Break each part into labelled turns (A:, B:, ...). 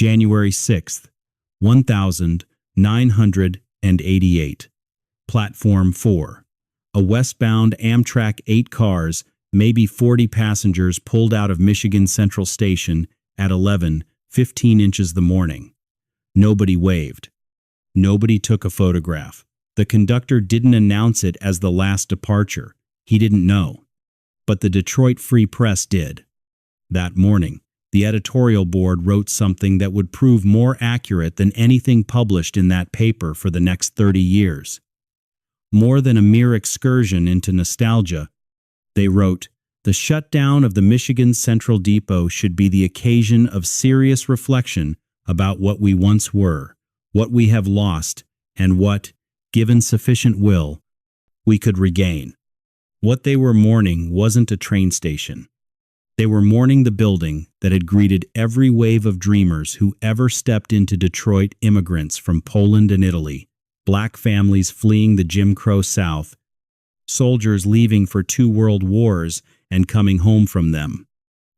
A: January 6th, 1988. Platform 4. A westbound Amtrak 8 cars, maybe 40 passengers pulled out of Michigan Central Station at 11:15 inches the morning. Nobody waved. Nobody took a photograph. The conductor didn't announce it as the last departure. He didn't know. But the Detroit Free Press did. That morning, the editorial board wrote something that would prove more accurate than anything published in that paper for the next 30 years. More than a mere excursion into nostalgia, they wrote, "The shutdown of the Michigan Central Depot should be the occasion of serious reflection about what we once were, what we have lost, and what, given sufficient will, we could regain." What they were mourning wasn't a train station. They were mourning the building that had greeted every wave of dreamers who ever stepped into Detroit, immigrants from Poland and Italy, black families fleeing the Jim Crow South, soldiers leaving for 2 world wars and coming home from them.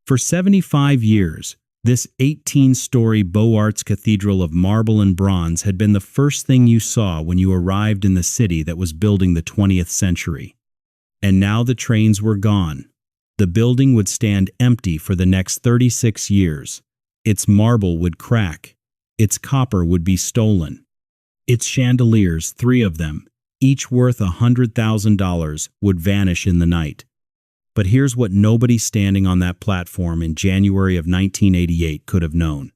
A: For 75 years, this 18-story Beaux-Arts cathedral of marble and bronze had been the first thing you saw when you arrived in the city that was building the 20th century. And now the trains were gone. The building would stand empty for the next 36 years. Its marble would crack. Its copper would be stolen. Its chandeliers, 3 of them, each worth $100,000, would vanish in the night. But here's what nobody standing on that platform in January of 1988 could have known.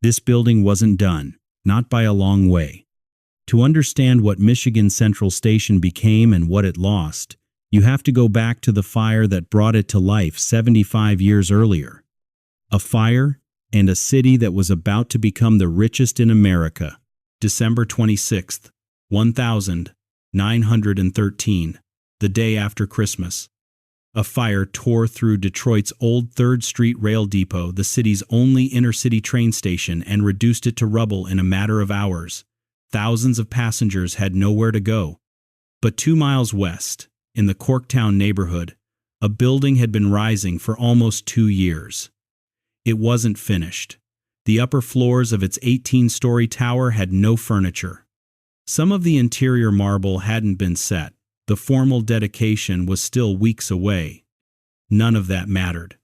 A: This building wasn't done, not by a long way. To understand what Michigan Central Station became and what it lost, you have to go back to the fire that brought it to life 75 years earlier. A fire and a city that was about to become the richest in America. December 26th, 1913, the day after Christmas. A fire tore through Detroit's old 3rd Street Rail Depot, the city's only inner-city train station, and reduced it to rubble in a matter of hours. Thousands of passengers had nowhere to go. But 2 miles west, in the Corktown neighborhood, a building had been rising for almost 2 years. It wasn't finished. The upper floors of its 18-story tower had no furniture. Some of the interior marble hadn't been set. The formal dedication was still weeks away. None of that mattered.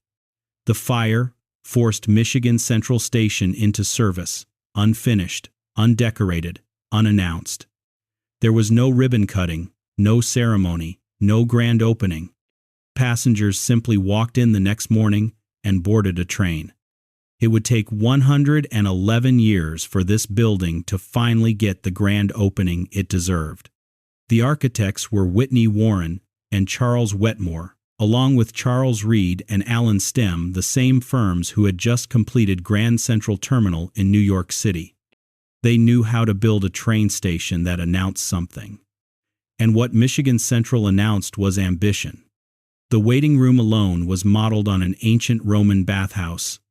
A: The fire forced Michigan Central Station into service, unfinished, undecorated, unannounced. There was no ribbon cutting, no ceremony, no grand opening. Passengers simply walked in the next morning and boarded a train. It would take 111 years for this building to finally get the grand opening it deserved. The architects were Whitney Warren and Charles Wetmore, along with Charles Reed and Alan Stem, the same firms who had just completed Grand Central Terminal in New York City. They knew how to build a train station that announced something. And what Michigan Central announced was ambition. The waiting room alone was modeled on an ancient Roman bathhouse,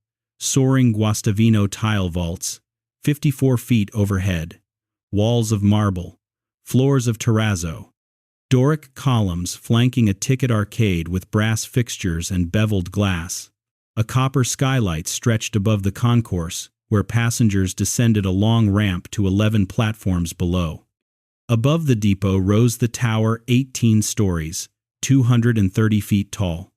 A: soaring Guastavino tile vaults, 54 feet overhead, walls of marble, floors of terrazzo, Doric columns flanking a ticket arcade with brass fixtures and beveled glass. A copper skylight stretched above the concourse, where passengers descended a long ramp to 11 platforms below. Above the depot rose the tower, 18 stories, 230 feet tall.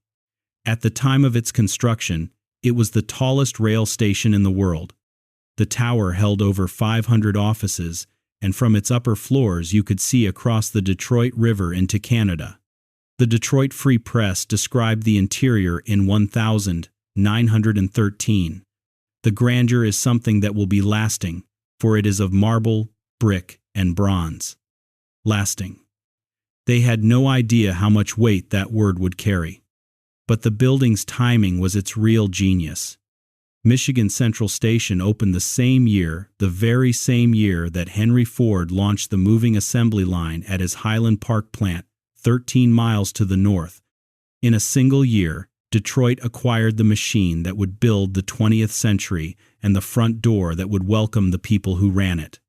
A: At the time of its construction, it was the tallest rail station in the world. The tower held over 500 offices, and from its upper floors you could see across the Detroit River into Canada. The Detroit Free Press described the interior in 1913. The grandeur is something that will be lasting, for it is of marble, brick, and bronze. Lasting. They had no idea how much weight that word would carry. But the building's timing was its real genius. Michigan Central Station opened the same year, the very same year that Henry Ford launched the moving assembly line at his Highland Park plant, 13 miles to the north. In a single year, Detroit acquired the machine that would build the 20th century and the front door that would welcome the people who ran it.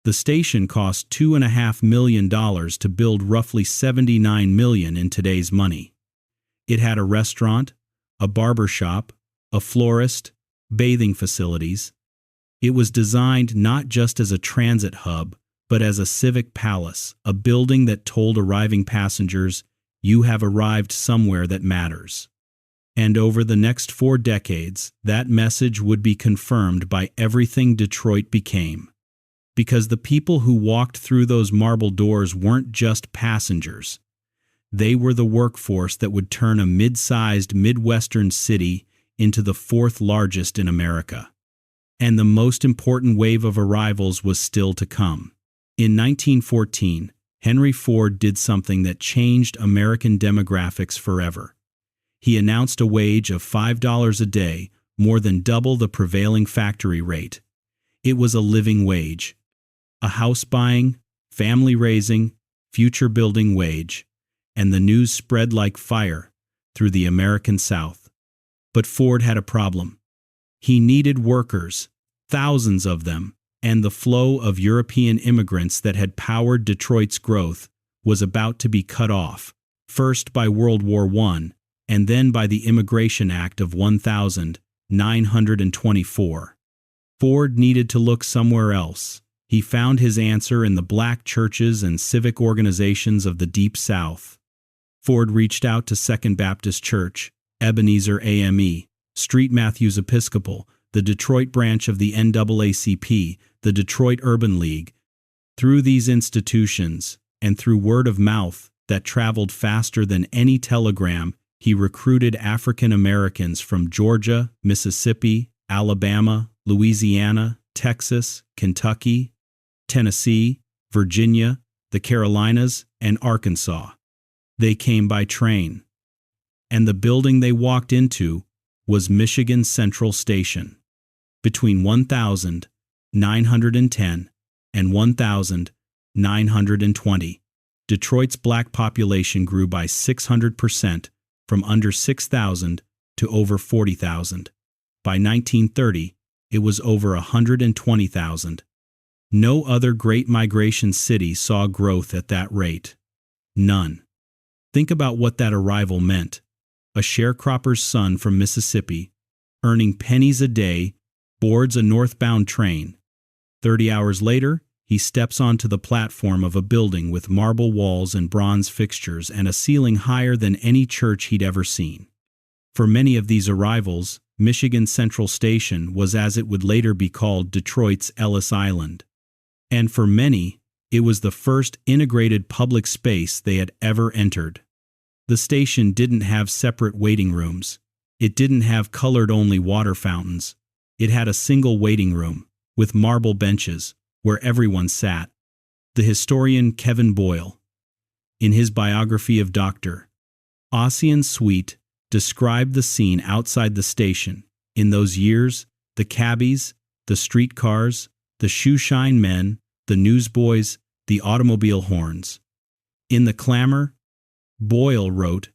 A: The station cost $2.5 million to build, roughly $79 million in today's money. It had a restaurant, a barber shop, a florist, bathing facilities. It was designed not just as a transit hub, but as a civic palace, a building that told arriving passengers, "You have arrived somewhere that matters." And over the next 4 decades, that message would be confirmed by everything Detroit became. Because the people who walked through those marble doors weren't just passengers. They were the workforce that would turn a mid-sized Midwestern city into the 4th largest in America. And the most important wave of arrivals was still to come. In 1914, Henry Ford did something that changed American demographics forever. He announced a wage of $5 a day, more than double the prevailing factory rate. It was a living wage. A house-buying, family-raising, future-building wage. And the news spread like fire through the American South. But Ford had a problem. He needed workers, thousands of them, and the flow of European immigrants that had powered Detroit's growth was about to be cut off, first by World War I, and then by the Immigration Act of 1924. Ford needed to look somewhere else. He found his answer in the black churches and civic organizations of the Deep South. Ford reached out to Second Baptist Church, Ebenezer AME, St. Matthew's Episcopal, the Detroit branch of the NAACP, the Detroit Urban League. Through these institutions, and through word of mouth that traveled faster than any telegram, he recruited African Americans from Georgia, Mississippi, Alabama, Louisiana, Texas, Kentucky, Tennessee, Virginia, the Carolinas, and Arkansas. They came by train. And the building they walked into was Michigan Central Station. Between 1,910 and 1,920, Detroit's black population grew by 600%, from under 6,000 to over 40,000. By 1930, it was over 120,000. No other great migration city saw growth at that rate. None. Think about what that arrival meant. A sharecropper's son from Mississippi, earning pennies a day, boards a northbound train. 30 hours later, he steps onto the platform of a building with marble walls and bronze fixtures and a ceiling higher than any church he'd ever seen. For many of these arrivals, Michigan Central Station was, as it would later be called, Detroit's Ellis Island. And for many, it was the first integrated public space they had ever entered. The station didn't have separate waiting rooms. It didn't have colored-only water fountains. It had a single waiting room, with marble benches, where everyone sat. The historian Kevin Boyle, in his biography of Dr. Ossian Sweet, described the scene outside the station. In those years, the cabbies, the streetcars, the shoeshine men, the newsboys, the automobile horns. In the clamor, Boyle wrote,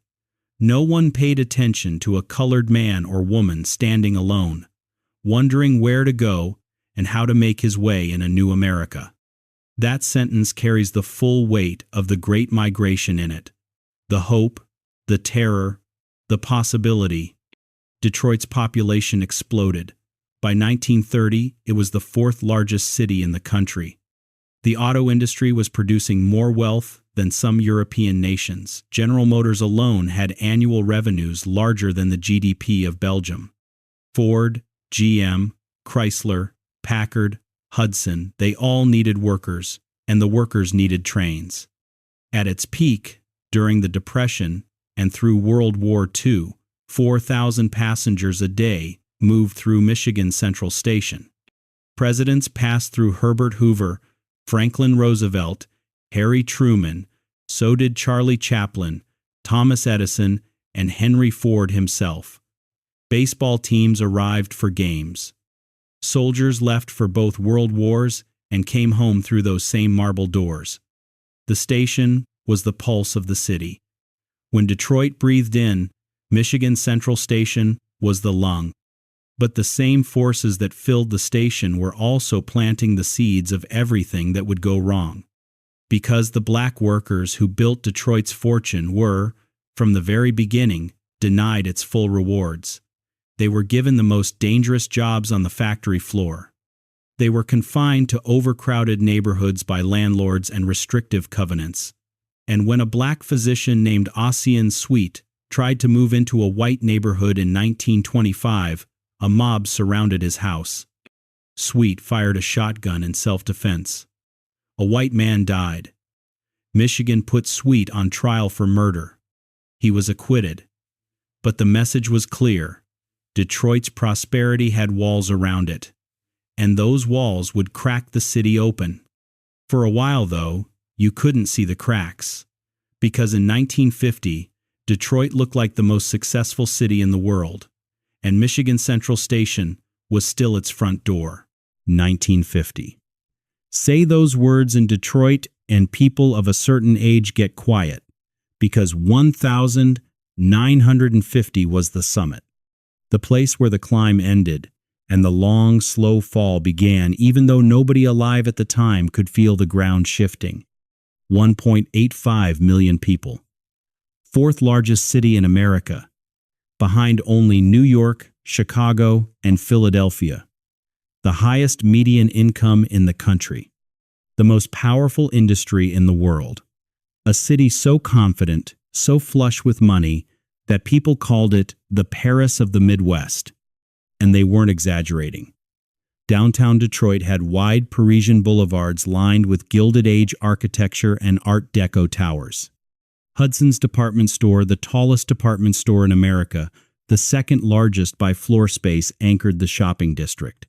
A: "No one paid attention to a colored man or woman standing alone, wondering where to go and how to make his way in a new America." That sentence carries the full weight of the Great Migration in it. The hope, the terror, the possibility. Detroit's population exploded. By 1930, it was the 4th largest city in the country. The auto industry was producing more wealth than some European nations. General Motors alone had annual revenues larger than the GDP of Belgium. Ford, GM, Chrysler, Packard, Hudson, they all needed workers, and the workers needed trains. At its peak, during the Depression and through World War II, 4,000 passengers a day moved through Michigan Central Station. Presidents passed through Herbert Hoover, Franklin Roosevelt, Harry Truman, so did Charlie Chaplin, Thomas Edison, and Henry Ford himself. Baseball teams arrived for games. Soldiers left for both world wars and came home through those same marble doors. The station was the pulse of the city. When Detroit breathed in, Michigan Central Station was the lung. But the same forces that filled the station were also planting the seeds of everything that would go wrong. Because the black workers who built Detroit's fortune were, from the very beginning, denied its full rewards. They were given the most dangerous jobs on the factory floor. They were confined to overcrowded neighborhoods by landlords and restrictive covenants. And when a black physician named Ossian Sweet tried to move into a white neighborhood in 1925, a mob surrounded his house. Sweet fired a shotgun in self-defense. A white man died. Michigan put Sweet on trial for murder. He was acquitted. But the message was clear. Detroit's prosperity had walls around it, and those walls would crack the city open. For a while, though, you couldn't see the cracks, because in 1950, Detroit looked like the most successful city in the world, and Michigan Central Station was still its front door. 1950. Say those words in Detroit and people of a certain age get quiet, because 1,950 was the summit, the place where the climb ended, and the long, slow fall began, even though nobody alive at the time could feel the ground shifting. 1.85 million people. Fourth largest city in America, behind only New York, Chicago, and Philadelphia. The highest median income in the country. The most powerful industry in the world. A city so confident, so flush with money, that people called it the Paris of the Midwest. And they weren't exaggerating. Downtown Detroit had wide Parisian boulevards lined with Gilded Age architecture and Art Deco towers. Hudson's department store, the tallest department store in America, the second largest by floor space, anchored the shopping district.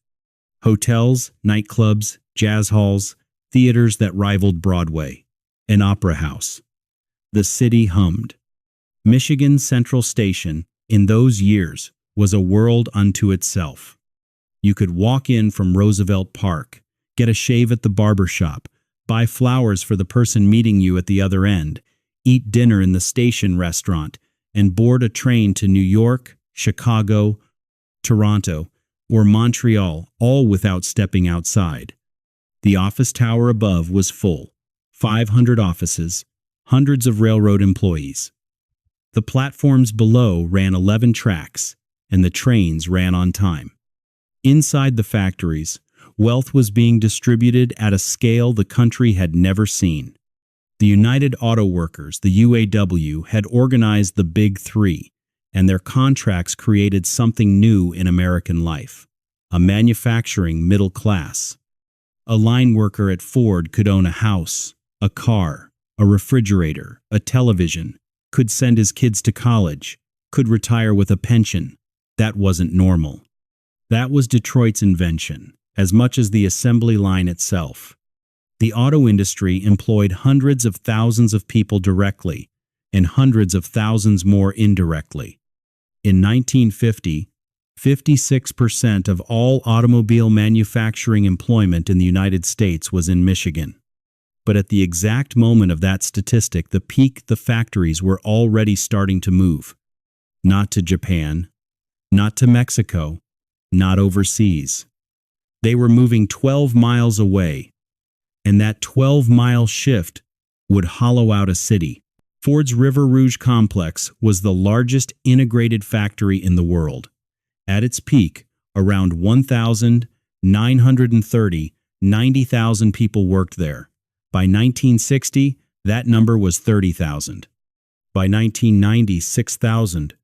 A: Hotels, nightclubs, jazz halls, theaters that rivaled Broadway, an opera house. The city hummed. Michigan Central Station, in those years, was a world unto itself. You could walk in from Roosevelt Park, get a shave at the barber shop, buy flowers for the person meeting you at the other end, eat dinner in the station restaurant, and board a train to New York, Chicago, Toronto, or Montreal, all without stepping outside. The office tower above was full, 500 offices, hundreds of railroad employees. The platforms below ran 11 tracks, and the trains ran on time. Inside the factories, wealth was being distributed at a scale the country had never seen. The United Auto Workers, the UAW, had organized the Big Three, and their contracts created something new in American life: a manufacturing middle class. A line worker at Ford could own a house, a car, a refrigerator, a television, could send his kids to college, could retire with a pension. That wasn't normal. That was Detroit's invention, as much as the assembly line itself. The auto industry employed hundreds of thousands of people directly, and hundreds of thousands more indirectly. In 1950, 56% of all automobile manufacturing employment in the United States was in Michigan. But at the exact moment of that statistic, the peak, the factories were already starting to move. Not to Japan, not to Mexico, not overseas. They were moving 12 miles away, and that 12-mile shift would hollow out a city. Ford's River Rouge complex was the largest integrated factory in the world. At its peak, around 1,930, 90,000 people worked there. By 1960, that number was 30,000. By 1990, 6,000.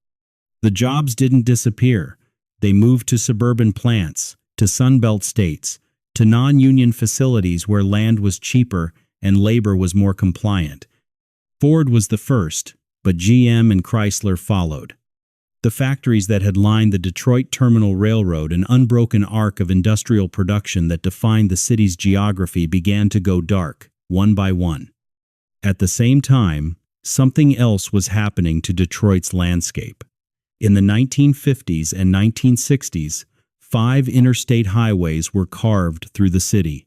A: The jobs didn't disappear. They moved to suburban plants, to Sunbelt states, to non-union facilities where land was cheaper and labor was more compliant. Ford was the first, but GM and Chrysler followed. The factories that had lined the Detroit Terminal Railroad, an unbroken arc of industrial production that defined the city's geography, began to go dark, one by one. At the same time, something else was happening to Detroit's landscape. In the 1950s and 1960s, 5 interstate highways were carved through the city.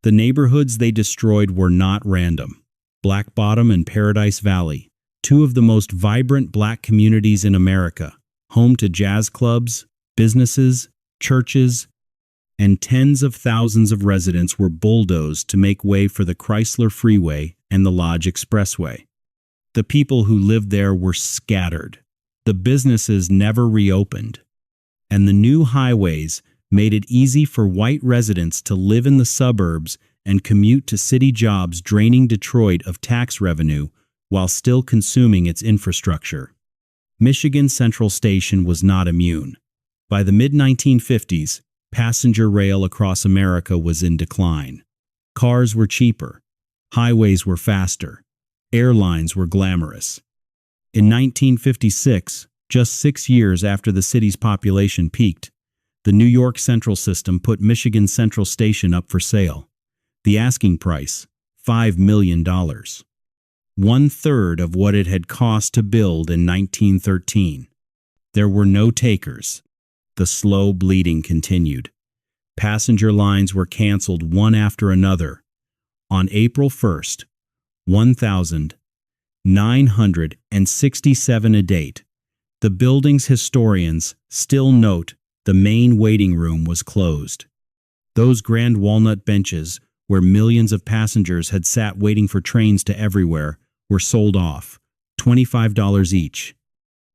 A: The neighborhoods they destroyed were not random. Black Bottom and Paradise Valley, 2 of the most vibrant black communities in America, home to jazz clubs, businesses, churches, and tens of thousands of residents, were bulldozed to make way for the Chrysler Freeway and the Lodge Expressway. The people who lived there were scattered. The businesses never reopened. And the new highways, made it easy for white residents to live in the suburbs and commute to city jobs, draining Detroit of tax revenue while still consuming its infrastructure. Michigan Central Station was not immune. By the mid-1950s, passenger rail across America was in decline. Cars were cheaper. Highways were faster. Airlines were glamorous. In 1956, just 6 years after the city's population peaked, the New York Central System put Michigan Central Station up for sale. The asking price, $5 million. 1/3 of what it had cost to build in 1913. There were no takers. The slow bleeding continued. Passenger lines were canceled one after another. On April 1st, 1967 a date, the building's historians still note the main waiting room was closed. Those grand walnut benches where millions of passengers had sat waiting for trains to everywhere were sold off, $25 each.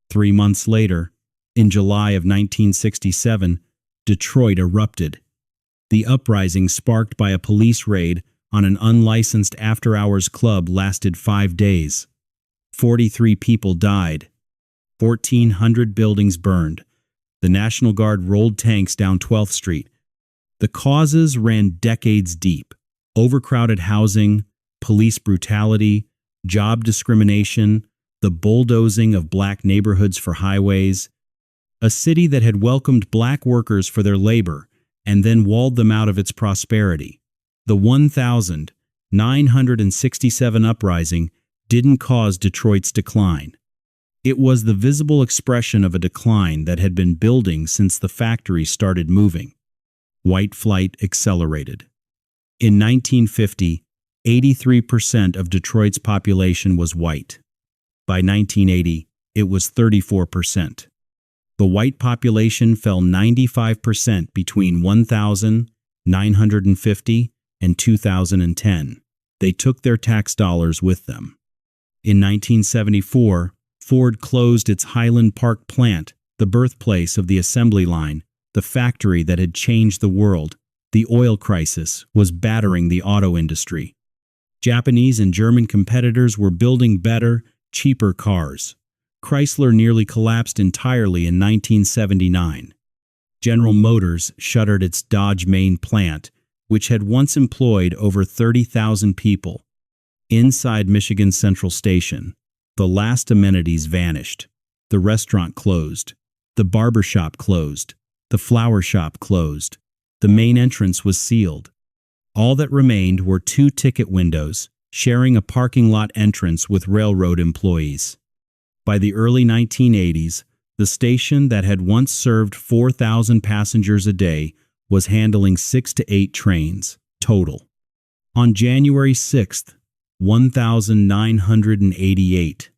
A: 3 months later, in July of 1967, Detroit erupted. The uprising, sparked by a police raid on an unlicensed after-hours club, lasted 5 days. 43 people died. 1,400 buildings burned. The National Guard rolled tanks down 12th Street. The causes ran decades deep: overcrowded housing, police brutality, job discrimination, the bulldozing of black neighborhoods for highways. A city that had welcomed black workers for their labor and then walled them out of its prosperity. The 1967 uprising didn't cause Detroit's decline. It was the visible expression of a decline that had been building since the factories started moving. White flight accelerated. In 1950, 83% of Detroit's population was white. By 1980, it was 34%. The white population fell 95% between 1950 and 2010. They took their tax dollars with them. In 1974, Ford closed its Highland Park plant, the birthplace of the assembly line, the factory that had changed the world. The oil crisis was battering the auto industry. Japanese and German competitors were building better, cheaper cars. Chrysler nearly collapsed entirely in 1979. General Motors shuttered its Dodge main plant, which had once employed over 30,000 people. Inside Michigan Central Station, the last amenities vanished. The restaurant closed. The barber shop closed. The flower shop closed. The main entrance was sealed. All that remained were 2 ticket windows, sharing a parking lot entrance with railroad employees. By the early 1980s, the station that had once served 4,000 passengers a day was handling 6 to 8 trains total. On January 6, 1988,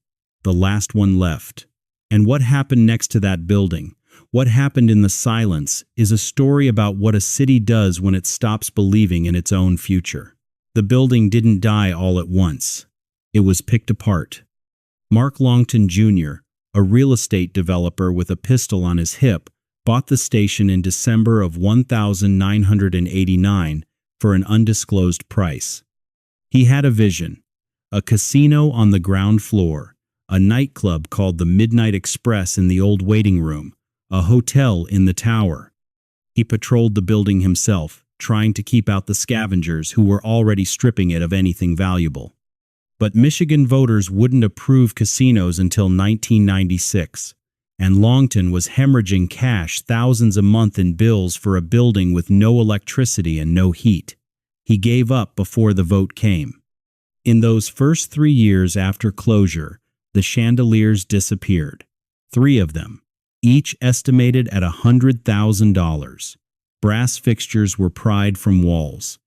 A: the last one left. And what happened next to that building, what happened in the silence, is a story about what a city does when it stops believing in its own future. The building didn't die all at once. It was picked apart. Mark Longton Jr., a real estate developer with a pistol on his hip, bought the station in December of 1989 for an undisclosed price. He had a vision: a casino on the ground floor, a nightclub called the Midnight Express in the old waiting room, a hotel in the tower. He patrolled the building himself, trying to keep out the scavengers who were already stripping it of anything valuable. But Michigan voters wouldn't approve casinos until 1996, and Longton was hemorrhaging cash, thousands a month in bills for a building with no electricity and no heat. He gave up before the vote came. In those first 3 years after closure, the chandeliers disappeared. 3 of them, each estimated at $100,000. Brass fixtures were pried from walls.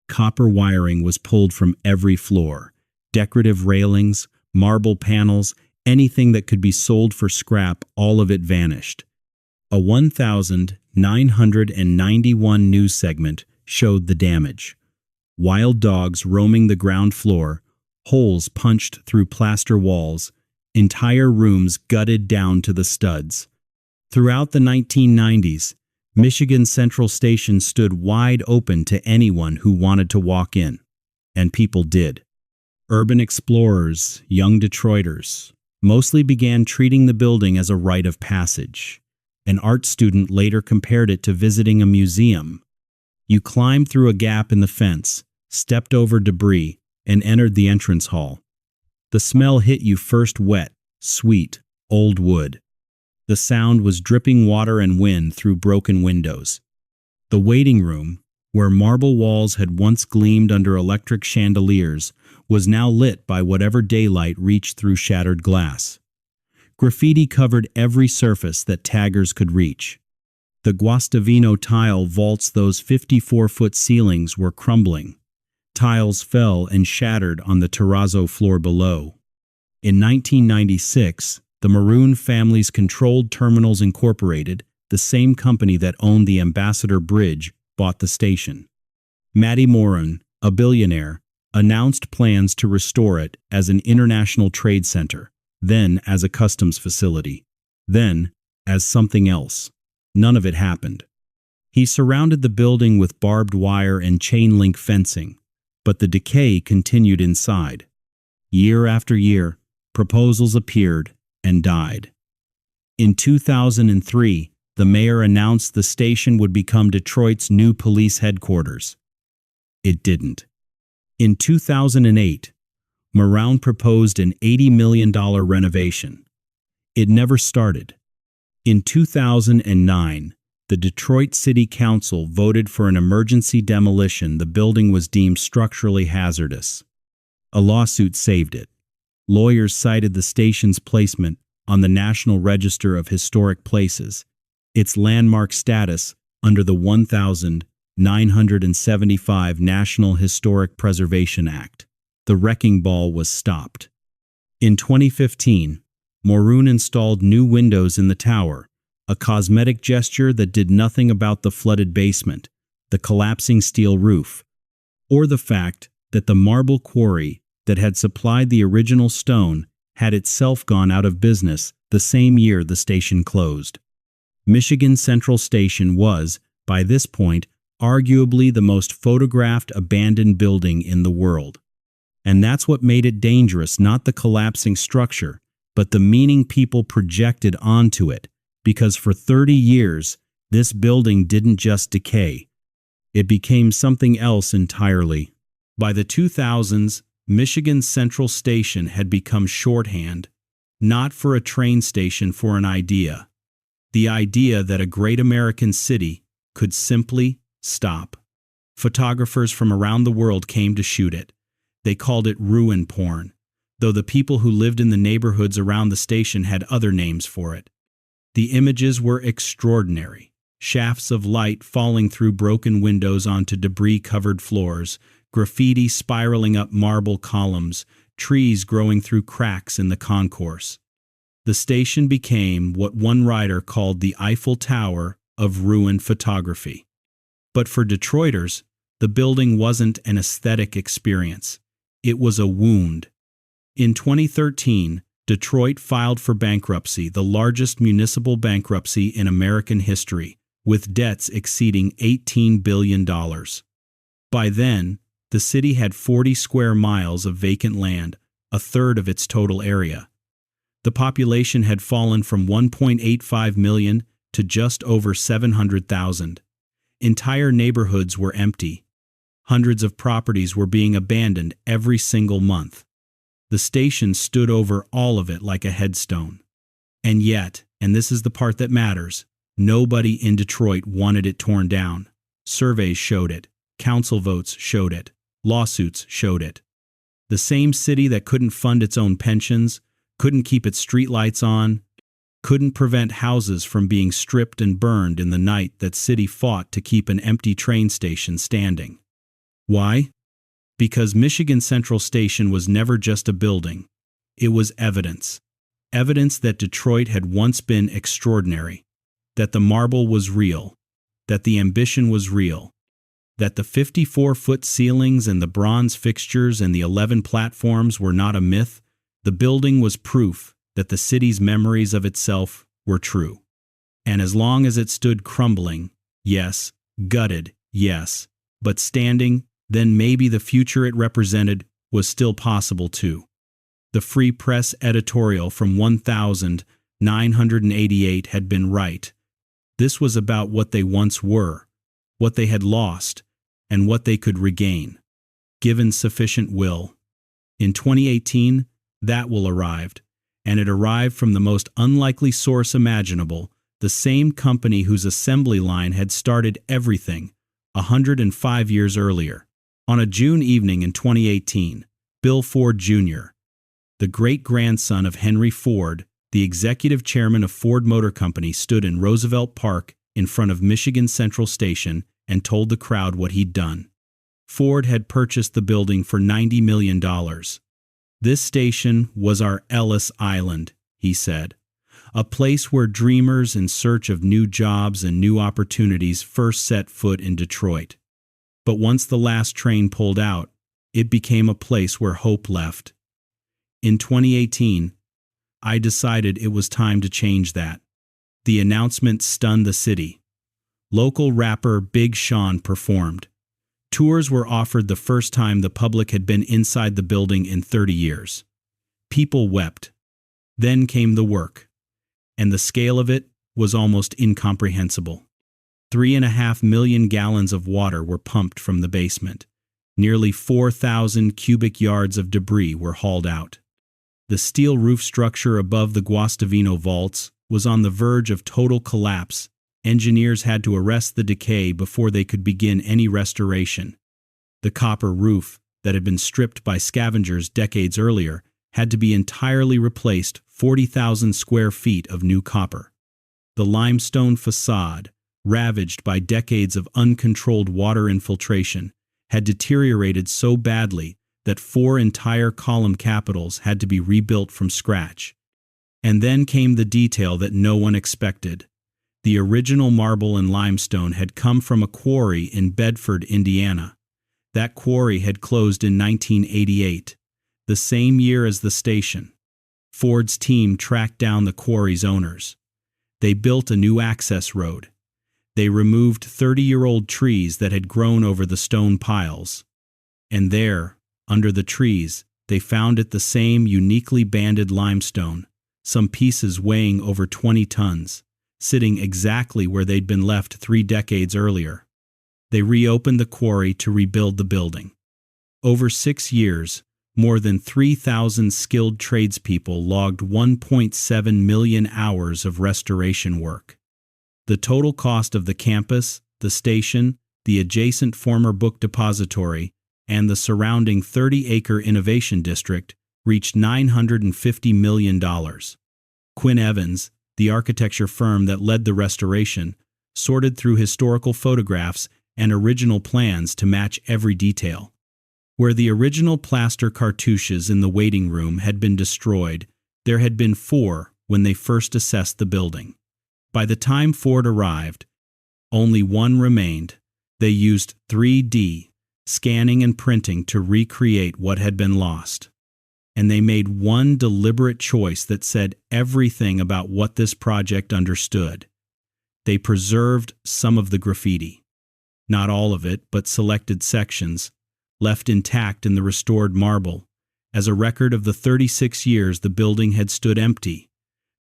A: Copper wiring was pulled from every floor. Decorative railings, marble panels, anything that could be sold for scrap, all of it vanished. A 1991 news segment showed the damage. Wild dogs roaming the ground floor, holes punched through plaster walls, entire rooms gutted down to the studs. Throughout the 1990s, Michigan Central Station stood wide open to anyone who wanted to walk in, and people did. Urban explorers, young Detroiters, mostly began treating the building as a rite of passage. An art student later compared it to visiting a museum. You climbed through a gap in the fence, stepped over debris, and entered the entrance hall. The smell hit you first wet, sweet, old wood. The sound was dripping water and wind through broken windows. The waiting room, where marble walls had once gleamed under electric chandeliers, was now lit by whatever daylight reached through shattered glass. Graffiti covered every surface that taggers could reach. The Guastavino tile vaults those 54-foot ceilings were crumbling. Tiles fell and shattered on the terrazzo floor below. In 1996, the Maroon family's controlled Terminals Incorporated, the same company that owned the Ambassador Bridge, bought the station. Matty Moran, a billionaire, announced plans to restore it as an international trade center, then as a customs facility, then as something else. None of it happened. He surrounded the building with barbed wire and chain-link fencing, but the decay continued inside. Year after year, proposals appeared and died. In 2003, the mayor announced the station would become Detroit's new police headquarters. It didn't. In 2008, Moran proposed an $80 million renovation. It never started. In 2009, the Detroit City Council voted for an emergency demolition. The building was deemed structurally hazardous. A lawsuit saved it. Lawyers cited the station's placement on the National Register of Historic Places, its landmark status under the 1975 National Historic Preservation Act. The wrecking ball was stopped. In 2015, Moran installed new windows in the tower, a cosmetic gesture that did nothing about the flooded basement, the collapsing steel roof, or the fact that the marble quarry that had supplied the original stone had itself gone out of business the same year the station closed. Michigan Central Station was, by this point, arguably the most photographed abandoned building in the world. And that's what made it dangerous, not the collapsing structure, but the meaning people projected onto it, because for 30 years, this building didn't just decay. It became something else entirely. By the 2000s, Michigan Central Station had become shorthand, not for a train station, for an idea. The idea that a great American city could simply stop. Photographers from around the world came to shoot it. They called it ruin porn, though the people who lived in the neighborhoods around the station had other names for it. The images were extraordinary. Shafts of light falling through broken windows onto debris-covered floors, graffiti spiraling up marble columns, trees growing through cracks in the concourse. The station became what one writer called the Eiffel Tower of ruined photography. But for Detroiters, the building wasn't an aesthetic experience. It was a wound. In 2013, Detroit filed for bankruptcy, the largest municipal bankruptcy in American history, with debts exceeding $18 billion. By then, the city had 40 square miles of vacant land, a third of its total area. The population had fallen from 1.85 million to just over 700,000. Entire neighborhoods were empty. Hundreds of properties were being abandoned every single month. The station stood over all of it like a headstone. And yet, and this is the part that matters, nobody in Detroit wanted it torn down. Surveys showed it. Council votes showed it. Lawsuits showed it. The same city that couldn't fund its own pensions, couldn't keep its streetlights on, couldn't prevent houses from being stripped and burned in the night that city fought to keep an empty train station standing. Why? Because Michigan Central Station was never just a building. It was evidence. Evidence that Detroit had once been extraordinary, that the marble was real, that the ambition was real, that the 54-foot ceilings and the bronze fixtures and the 11 platforms were not a myth. The building was proof that the city's memories of itself were true. And as long as it stood crumbling, yes. Gutted, yes. But standing, then maybe the future it represented was still possible too. The Free Press editorial from 1988 had been right. This was about what they once were, what they had lost, and what they could regain, given sufficient will. In 2018, that will arrived, and it arrived from the most unlikely source imaginable, the same company whose assembly line had started everything 105 years earlier. On a June evening in 2018, Bill Ford Jr., the great-grandson of Henry Ford, the executive chairman of Ford Motor Company, stood in Roosevelt Park in front of Michigan Central Station and told the crowd what he'd done. Ford had purchased the building for $90 million. This station was our Ellis Island, he said, a place where dreamers in search of new jobs and new opportunities first set foot in Detroit. But once the last train pulled out, it became a place where hope left. In 2018, I decided it was time to change that. The announcement stunned the city. Local rapper Big Sean performed. Tours were offered the first time the public had been inside the building in 30 years. People wept. Then came the work. And the scale of it was almost incomprehensible. 3.5 million gallons of water were pumped from the basement. Nearly 4,000 cubic yards of debris were hauled out. The steel roof structure above the Guastavino vaults was on the verge of total collapse. Engineers had to arrest the decay before they could begin any restoration. The copper roof, that had been stripped by scavengers decades earlier, had to be entirely replaced. 40,000 square feet of new copper. The limestone facade, ravaged by decades of uncontrolled water infiltration, had deteriorated so badly that 4 entire column capitals had to be rebuilt from scratch. And then came the detail that no one expected. The original marble and limestone had come from a quarry in Bedford, Indiana. That quarry had closed in 1988, the same year as the station. Ford's team tracked down the quarry's owners. They built a new access road. They removed 30-year-old trees that had grown over the stone piles. And there, under the trees, they found it the same uniquely banded limestone, some pieces weighing over 20 tons, sitting exactly where they'd been left 3 decades earlier. They reopened the quarry to rebuild the building. Over 6 years, more than 3,000 skilled tradespeople logged 1.7 million hours of restoration work. The total cost of the campus, the station, the adjacent former book depository, and the surrounding 30-acre innovation district reached $950 million. Quinn Evans, the architecture firm that led the restoration, sorted through historical photographs and original plans to match every detail. Where the original plaster cartouches in the waiting room had been destroyed, there had been 4 when they first assessed the building. By the time Ford arrived, only 1 remained. They used 3D, scanning and printing to recreate what had been lost. And they made one deliberate choice that said everything about what this project understood. They preserved some of the graffiti. Not all of it, but selected sections, left intact in the restored marble, as a record of the 36 years the building had stood empty.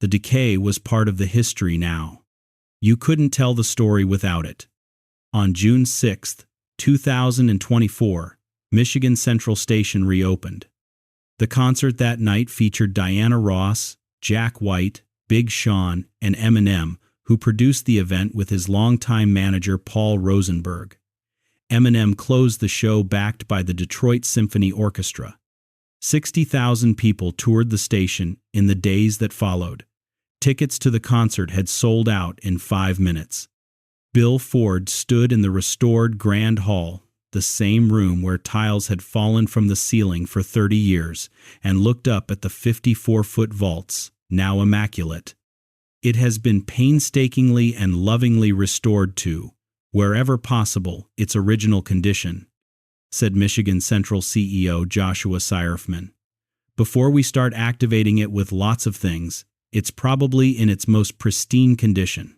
A: The decay was part of the history now. You couldn't tell the story without it. On June 6, 2024, Michigan Central Station reopened. The concert that night featured Diana Ross, Jack White, Big Sean, and Eminem, who produced the event with his longtime manager Paul Rosenberg. Eminem closed the show backed by the Detroit Symphony Orchestra. 60,000 people toured the station in the days that followed. Tickets to the concert had sold out in 5 minutes. Bill Ford stood in the restored Grand Hall, the same room where tiles had fallen from the ceiling for 30 years, and looked up at the 54-foot vaults, now immaculate. It has been painstakingly and lovingly restored to, wherever possible, its original condition, said Michigan Central CEO Joshua Seierfman. Before we start activating it with lots of things, it's probably in its most pristine condition.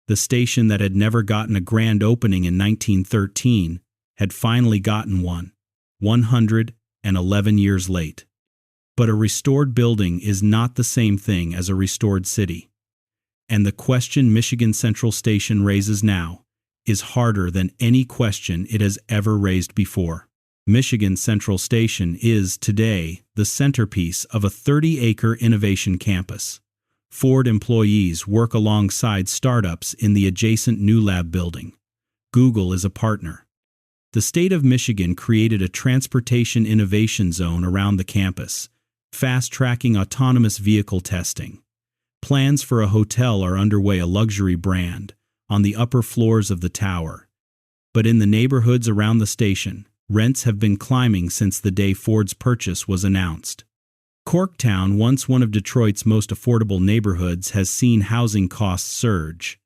A: The station that had never gotten a grand opening in 1913 had finally gotten one, 111 years late. But a restored building is not the same thing as a restored city. And the question Michigan Central Station raises now is harder than any question it has ever raised before. Michigan Central Station is, today, the centerpiece of a 30-acre innovation campus. Ford employees work alongside startups in the adjacent New Lab building. Google is a partner. The state of Michigan created a transportation innovation zone around the campus, fast-tracking autonomous vehicle testing. Plans for a hotel are underway, a luxury brand, on the upper floors of the tower. But in the neighborhoods around the station, rents have been climbing since the day Ford's purchase was announced. Corktown, once one of Detroit's most affordable neighborhoods, has seen housing costs surge.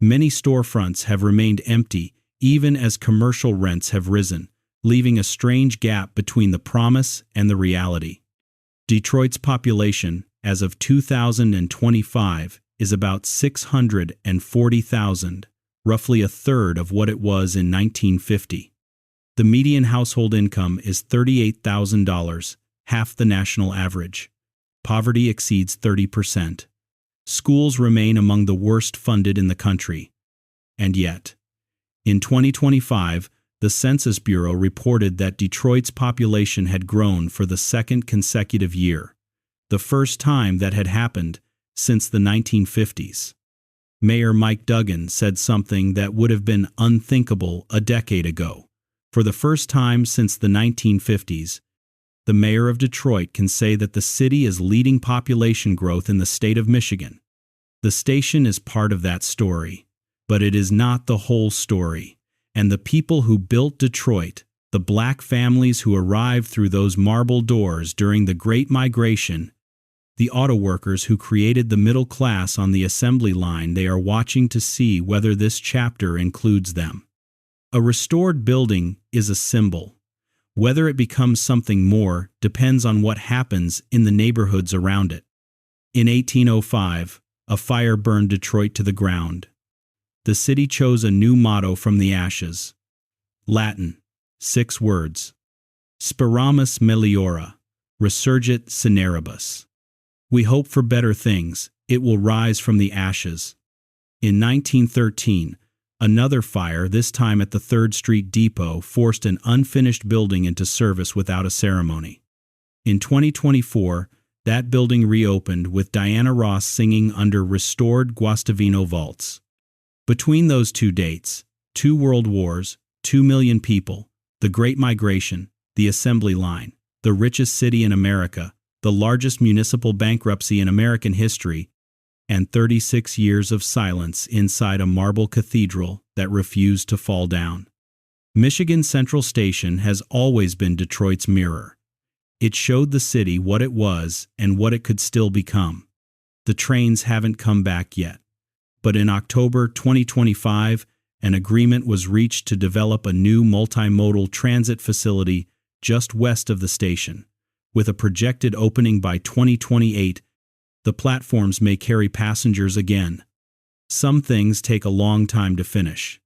A: Many storefronts have remained empty even as commercial rents have risen, leaving a strange gap between the promise and the reality. Detroit's population, as of 2025, is about 640,000, roughly a third of what it was in 1950. The median household income is $38,000, half the national average. Poverty exceeds 30%. Schools remain among the worst funded in the country. And yet, in 2025, the Census Bureau reported that Detroit's population had grown for the second consecutive year, the first time that had happened since the 1950s. Mayor Mike Duggan said something that would have been unthinkable a decade ago. For the first time since the 1950s, the mayor of Detroit can say that the city is leading population growth in the state of Michigan. The station is part of that story, but it is not the whole story. And the people who built Detroit, the black families who arrived through those marble doors during the Great Migration, the auto workers who created the middle class on the assembly line, they are watching to see whether this chapter includes them. A restored building is a symbol. Whether it becomes something more depends on what happens in the neighborhoods around it. In 1805, a fire burned Detroit to the ground. The city chose a new motto from the ashes. Latin, 6 words. Speramus meliora, resurgit cineribus. We hope for better things, it will rise from the ashes. In 1913, another fire, this time at the 3rd Street Depot, forced an unfinished building into service without a ceremony. In 2024, that building reopened with Diana Ross singing under restored Guastavino vaults. Between those two dates, 2 world wars, 2 million people, the Great Migration, the assembly line, the richest city in America, the largest municipal bankruptcy in American history, and 36 years of silence inside a marble cathedral that refused to fall down. Michigan Central Station has always been Detroit's mirror. It showed the city what it was and what it could still become. The trains haven't come back yet. But in October 2025, an agreement was reached to develop a new multimodal transit facility just west of the station. With a projected opening by 2028, the platforms may carry passengers again. Some things take a long time to finish.